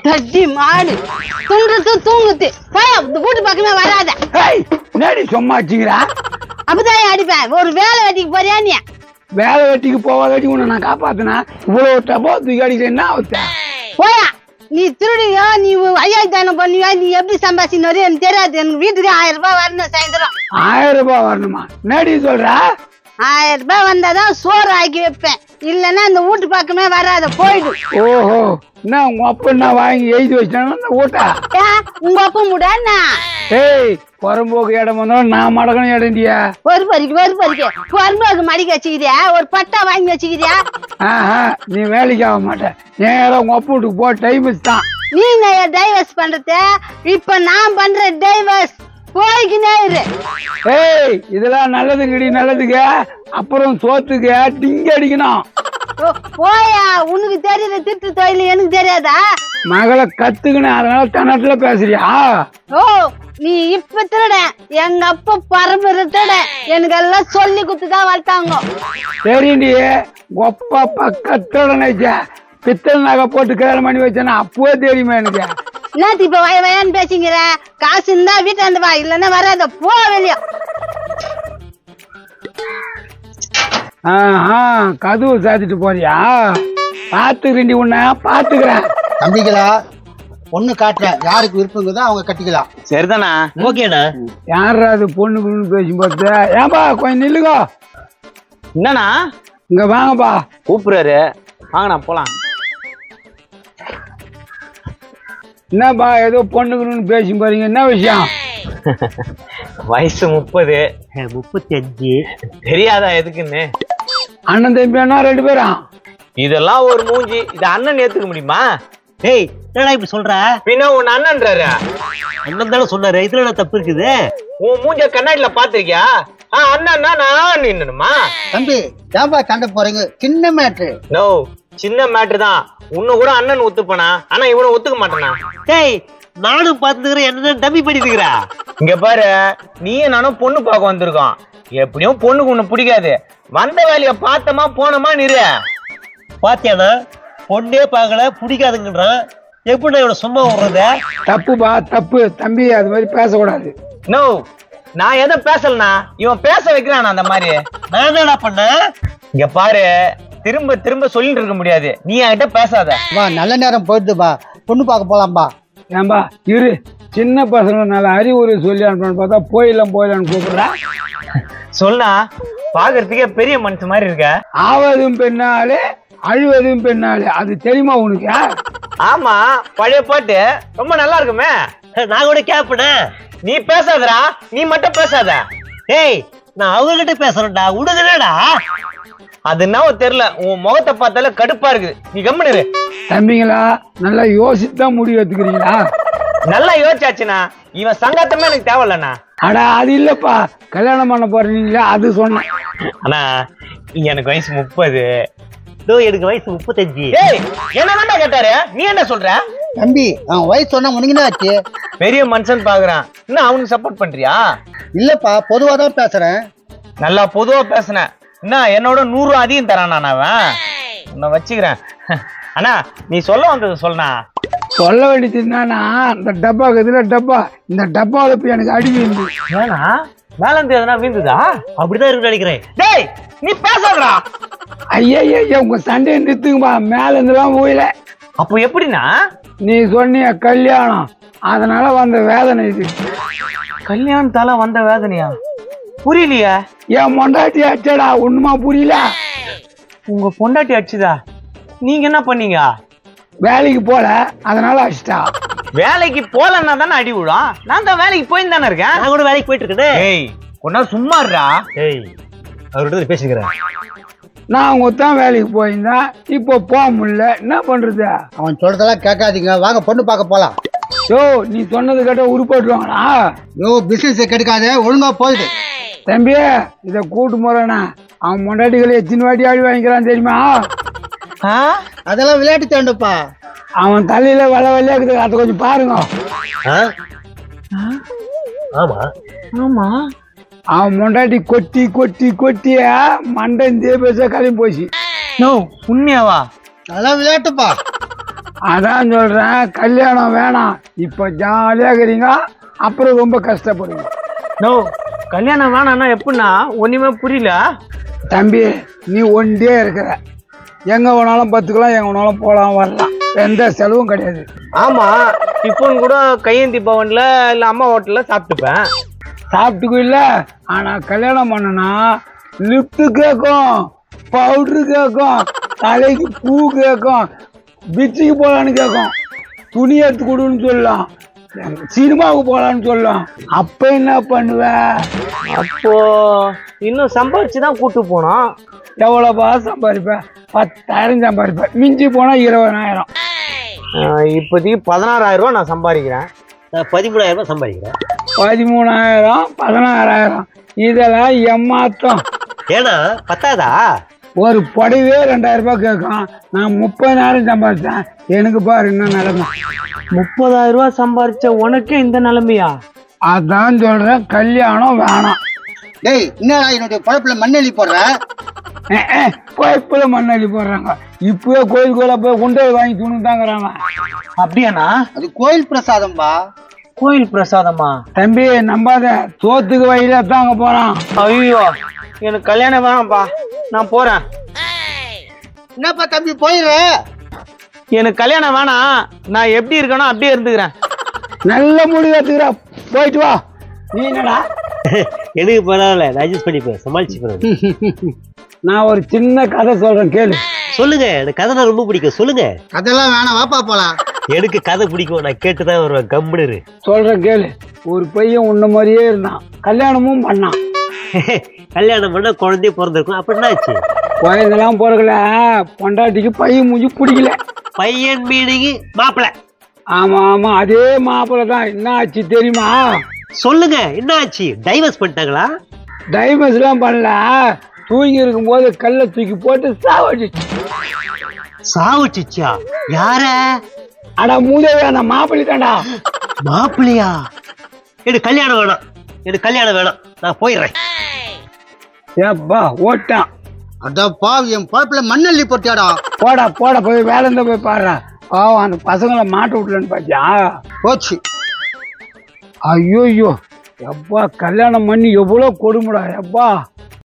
தட்டி மாடு துண்டுறது தூங்குது வீட்டு பக்கமே வராத. என்னடி சும்மா வச்சுக்கிறா? அப்பதான் அடிப்பேன். ஒரு வேலை வெட்டிக்கு போறியா நீ? வேலை வெட்டிக்கு போவாதாட்டி உன்னை நான் காப்பாத்தினா இவ்வளவு டப்பா தூக்கி அடிக்கிற என்ன ஆகுத்த? போயா நீ திருடியோ நீ 5000 தானம் பண்ணியா? நீ எப்படி சம்பாதிச்சு எனக்கு தெரியாது. எனக்கு வீட்டுக்கு 1000 ரூபாய் வரணும். சாயந்தரம் 1000 ரூபாய் வரணுமா? என்னடி சொல்ற? 1000 ரூபாய் வந்தாதான் சோறு ஆக்கி வைப்பேன். இல்லன்னா இந்த வீட்டு பக்கமே வராத போயிடு. ஓஹோ என்ன உங்க அப்பா என்ன வாங்கி எழுதி வச்சிட்டாங்க ஊட்டா? உங்க அப்பா முடாண்ணா? ஏய் புறம்போக்கு இடம் வந்தாலும் நான் மடக்கணும் இடண்டியா? ஒரு பறிக்க புறம்போக்கு மடிக்க வச்சுக்கிறியா? ஒரு பட்டா வாங்கி வச்சுக்கிறியா? நீ வேலைக்கு ஆக மாட்டேன். நேரம் உங்க அப்பா வீட்டுக்கு போ. டைவர்ஸ் தான். நீ டைவர்ஸ் பண்றது? இப்ப நான் பண்ற டைவர்ஸ் போய்க்கினே இரு. ஏய் இதெல்லாம் நல்லதுங்கடி நல்லதுங்க. அப்புறம் சோத்துக்கு டிங்க அடிக்கணும். போயா உனக்கு தெரியுது திட்டு தொழில் எனக்கு தெரியாதா? மகளை கத்துக்கணும் அதனால தன்னத்துல பேசுறியா? ஓ நீ இப்ப திருட எங்க அப்பா பரம்பரை திருட எனக்கு எல்லாம் சொல்லி குத்துதான் வளர்த்தாங்க. சரிண்டி ஒப்பா பக்கத்தோட நினைச்ச பித்தல் நகை போட்டு கல்யாணம் பண்ணி வச்சேன்னா அப்பவே தெரியுமா எனக்கு? என்னத்து இப்ப வயான்னு பேசிக்கிற? காசு இருந்தா வீட்டாண்டு வா, இல்லன்னா வராத போ வெளியே. கதவு சாத்திட்டு போறியா? பாத்துக்கிறேன்டி உன்ன பாத்துக்கிறேன். தம்பிகளா பொண்ணு காட்டுறேன். யாருக்கு விருப்பங்குதோ அவங்க கட்டிக்கலாம். சரிதானா? ஓகேடா. யாரா அது பொண்ணுக்குன்னு பேசும் பார்த்து? ஏன்பா கொஞ்சம் நில்லுங்க. என்னண்ணா? இங்க வாங்கப்பா. கூப்பிடுறாரு வாங்கண்ணா போலாம். என்னப்பா ஏதோ பொண்ணுக்குன்னு பேசும் பாருங்க, என்ன விஷயம்? வயசு 30 35 தெரியாதா எதுக்குன்னு? அண்ணன் தம்பி அண்ணா 2 பேரும். இதெல்லாம் ஒரு மூஞ்சி, இது அண்ணன் ஏத்துக்க முடியுமா? ஏய் என்னடா இப்படி சொல்ற? பின்ன உன் அண்ணன்றாரு. அண்ணன் தானே சொன்னாரு, இதுல என்ன தப்பு இருக்குது? உன் மூஞ்ச கண்ணாடியில பாத்திருக்கியா? அண்ணா நான் நின்னுமா? தம்பி ஏன்பா சண்டை போறீங்க? சின்ன மேட்ரு. நோ சின்ன மேட்ரு தான். உன்ன கூட அண்ணன் ஒத்துப்பனா, ஆனா இவனை ஒத்துக்க மாட்டானா? டேய் நானும் பாத்துக்கிறேன். என்ன தம்பி பண்ணிட்டுக்கிறா? இங்க பாரு, நீயும் நானும் பொண்ணு பார்க்க வந்திருக்கோம். எப்படியும் பொண்ணுக்கு உன்னை பிடிக்காது. வந்த வேலைய பார்த்தமா போனமா நிறு. பாத்தியானா பொண்ணே பார்க்கல பிடிக்காதுங்கன்றான். எப்படி இவனை சும்மா விடுறத? தப்புப்பா தப்பு. தம்பி அது மாதிரி பேசக்கூடாது. நோ நான் எதை பேசலனா இவன் பேச வைக்கிறான். அந்த மாதிரி நான் என்னடா பண்ண? இங்க பாரு, திரும்ப திரும்ப சொல்லிட்டு இருக்க முடியாது. நீ என்கிட்ட பேசாத. வா நல்ல நேரம் போயிடுதுப்பா, பொண்ணு பார்க்க போலாம்பா. ஏன்பா இரு, சின்ன பசங்க நல்ல அறிவுரை சொல்லி அனுப்பணும்னு பார்த்தா போயிடலான்னு கூப்பிடுறா. சொன்னா பாக்குறதுக்கே பெரிய மனுஷன் மாதிரி இருக்க. ஆவதும் பெண்ணாலே அழுவதும் பெண்ணாலே, அது தெரியுமா உனக்கு? ஆமா பழைய பாட்டு ரொம்ப நல்லா இருக்குமே. நான் கூட கேப்பனே. நீ பேசாதடா, நீ மட்டும் பேசாத. ஏய் நான் அவங்ககிட்ட பேசுறேன்டா, உடுங்கடா. அது என்னவோ தெரியல, உன் முகத்தை பார்த்தால கடுப்பா இருக்குது. நீ கம்முனு. தம்பிங்களா நல்லா யோசிச்சுதான் முடிவு எடுத்துக்கிறீங்களா? நல்லா யோசிச்சாச்சுனா இவன் சங்காத்தமே எனக்கு தேவையில்லண்ணா. அடா அது இல்லப்பா, கல்யாணம் பண்ண போறீங்களா அது சொன்னேன். ஆனா எனக்கு வயசு 30. எனக்கு வயசு 35. என்ன கேட்டாரு? நீ என்ன சொல்ற? தம்பி அவன் வயசு சொன்னா உனக்கு என்ன ஆச்சு? பெரிய மனுஷன் பாக்குறான், இன்னும் அவனுக்கு சப்போர்ட் பண்றியா? இல்லப்பா பொதுவா தான் பேசுறேன். நல்லா பொதுவா பேசுனேன். என்ன என்னோட 100 அதிகம் தரான் அவன். உன்னை வச்சுக்கிறேன். அண்ணா நீ சொல்ல வந்தது சொல்லனா? சொல்ல வேண்டியது என்னன்னா, இந்த டப்பா இதுல டப்பா, இந்த டப்பாவில போய் எனக்கு அடி வீந்து. ஏன்னா மேல இருந்து எதனா வீந்துதா? அப்படிதான் இருக்கு நினைக்கிறேன். டேய் நீ பேசாதடா. ஐயா உங்க சண்டையை நிறுத்துங்கப்பா, மேல இருந்துலாம் போயில. அப்போ எப்படின்னா? நீ சொன்னிய கல்யாணம், அதனால வந்த வேதனை இது. கல்யாணத்தால வந்த வேதனையா? புரியலையா? என் பொண்டாட்டி அச்சடா, ஒண்ணுமா புரியல? உங்க பொண்டாட்டி அடிச்சுதா? நீங்க என்ன பண்ணீங்க? வேலைக்கு போல, அதனால அடிச்சிட்டா. வேலைக்கு போலன்னா தானே அடி விடும். நான் தான் வேலைக்கு போய் தானே இருக்கேன். நான் கூட வேலைக்கு போயிட்டு இருக்கேன். ஏய் கொண்டா சும்மா இருடா. ஏய் அவர்கிட்ட பேசிக்கிறேன். நான் உங்கத்தான் வேலைக்கு போயிருந்தேன், இப்போ போக முடியல, என்ன பண்றது? அவன் சொல்றதெல்லாம் கேட்காதீங்க, வாங்க பொண்ணு பார்க்க போலாம். யோ நீ சொன்னது கேட்ட உருப்பட்டுவாங்களா? யோ பிசினஸ் கெடுக்காத, ஒழுங்கா போயிடு. தம்பி இத கூட்டு போறேனா, அவன் பொண்டாட்டிகளை எத்தனை வாட்டி ஆடி வாங்கிக்கிறான் தெரியுமா? அதெல்லாம் விளையாட்டு தாண்டப்பா. அவன் தலையில வளவல்லையா இருக்குது, அதை கொஞ்சம் பாருங்க. ஆமா ஆமா அவன் பொண்டாட்டி கொட்டி கொட்டி கொட்டிய மண்டன் தேபேச கிளம்பி போச்சு. நோ உண்மையாவா? அதெல்லாம் விளையாட்டுப்பா. அதான் சொல்றேன், கல்யாணம் வேணாம். இப்ப ஜாலியா இருக்கிறீங்க, அப்புறம் ரொம்ப கஷ்டப்படுவீங்க. நோ கல்யாணம் வேணான்னா எப்படின்னா ஒண்ணுமே புரியல. தம்பி நீ ஒன்றே இருக்கிற, எங்க வேணாலும் பத்துக்கலாம், எங்க வேணாலும் போலாம் வரலாம், எந்த செலவும் கிடையாது. ஆமா டிஃபன் கூட கையேந்தி பவன்ல இல்ல அம்மா ஹோட்டல்ல சாப்பிட்டுப்பேன். சாப்பிட்டுக்கும் இல்ல. ஆனா கல்யாணம் பண்ணனா லிப்ட் கேட்கும், பவுடரு கேட்கும், தலைக்கு பூ கேட்கும், பீச்சுக்கு போலான்னு கேட்கும், துணி எடுத்து கொடுன்னு சொல்லலாம், சினிமாவுக்கு போலான்னு சொல்லலாம். அப்ப என்ன பண்ணுவ? அப்போ இன்னும் சம்பாரிச்சுதான் கூட்டு போனோம். எவ்வளோப்பா சம்பாதிப்பேன்? 10,000 சம்பாதிப்பேன், மிஞ்சி போனா 20,000. இப்போதைக்கு 16,000 ரூபா நான் சம்பாதிக்கிறேன். 13,000 ரூபாய் சம்பாதிக்கிறேன். 13,000 16,000 இதெல்லாம் ஏமாத்தம். ஏன்னா பத்தாதா? ஒரு புடவே 2,000 ரூபாய் கேட்கும். நான் 30,000 சம்பாதிச்சேன். எனக்கு பாரு என்ன நிலைமை. 30,000 ரூபாய் சம்பாதிச்ச உனக்கே இந்த நிலைமையா? அதான் சொல்றேன், கல்யாணம் வேணாம். டேய் என்னடா என்னுடைய பழப்புல மண்ணெளி போடுற? கோயிப்புல மண்ணள்ளி போடுறாங்க. இப்பவே கோயில் கோயிலா போய் கொண்டு போய் வாங்கி துணுதாங்கிறாங்க. அப்படியாண்ணா? அது கோயில் பிரசாதம்பா. கோயில் பிரசாதமா? தம்பி நம்பாத, சோத்துக்கு வழியில தாங்க போறான். ஐயோ எனக்கு கல்யாணம் வேணாம்ப்பா, நான் போறேன். என்னப்பா தம்பி போயிரு? எனக்கு கல்யாணம் வேணாம், நான் எப்படி இருக்கணும் அப்படியே இருந்துக்கிறேன். நல்ல முடிவு எடுத்துக்கிறா, போயிட்டு வா. நீ என்னடா? எனக்கு பரவாயில்ல, நான் அட்ஜஸ்ட் பண்ணிப்பேன், சமாளிச்சுப்பேன். நான் ஒரு சின்ன கதை சொல்றேன் கேளு. சொல்லுங்க, எனக்கு கதை ரொம்ப பிடிக்கும், சொல்லுங்க. அதெல்லாம் வேணாம், வாப்பா போலாம். எனக்கு கதை பிடிக்கும், நான் கேட்டுதான் வருவேன், கம்முனு. சொல்றேன் கேளு. ஒரு பையன் உன்ன மாதிரியே இருந்தான், கல்யாணமும் பண்ணான். கல்யாணம் பண்ண குழந்தைய பிறந்திருக்கும், அப்ப என்ன ஆச்சு? குழந்தைலாம் பிறக்கல, பொண்டாட்டிக்கு பையன் மூஞ்சி பிடிக்கல. பையன் மீனிங் மாப்பிள்ள. ஆமா ஆமா, அதே மாப்பிள்ள தான். என்ன ஆச்சு தெரியுமா? சொல்லுங்க, என்ன ஆச்சு? டைவர்ஸ் பண்ணிட்டாங்களா? டைவர்ஸ் எல்லாம் பண்ணல, தூங்கி இருக்கும் போது கல்ல தூக்கி போட்டு சாவடிச்சு. சாவடிச்சா? யார? அட மூதேவி, அந்த மாப்பிள்ளை தாண்டா. மாப்பிள்ளையா? எனக்கு கல்யாணம் வேணாம், எனக்கு கல்யாணம் வேணாம், நான் போயிடுறேன். ஏப்பா ஓட்டான். அடப்பா என் பழப்புல மண்ணெள்ளி போட்டியாடா. போடா போட, போய் வேலை இருந்தா போய் பாடுற. பாவம் அந்த பசங்களை மாட்ட விட்டுலன்னு பாத்தியா? போச்சு. ஐயோ எப்பா, கல்யாணம் பண்ணி எவ்வளவு கொடுமுடா எப்பா.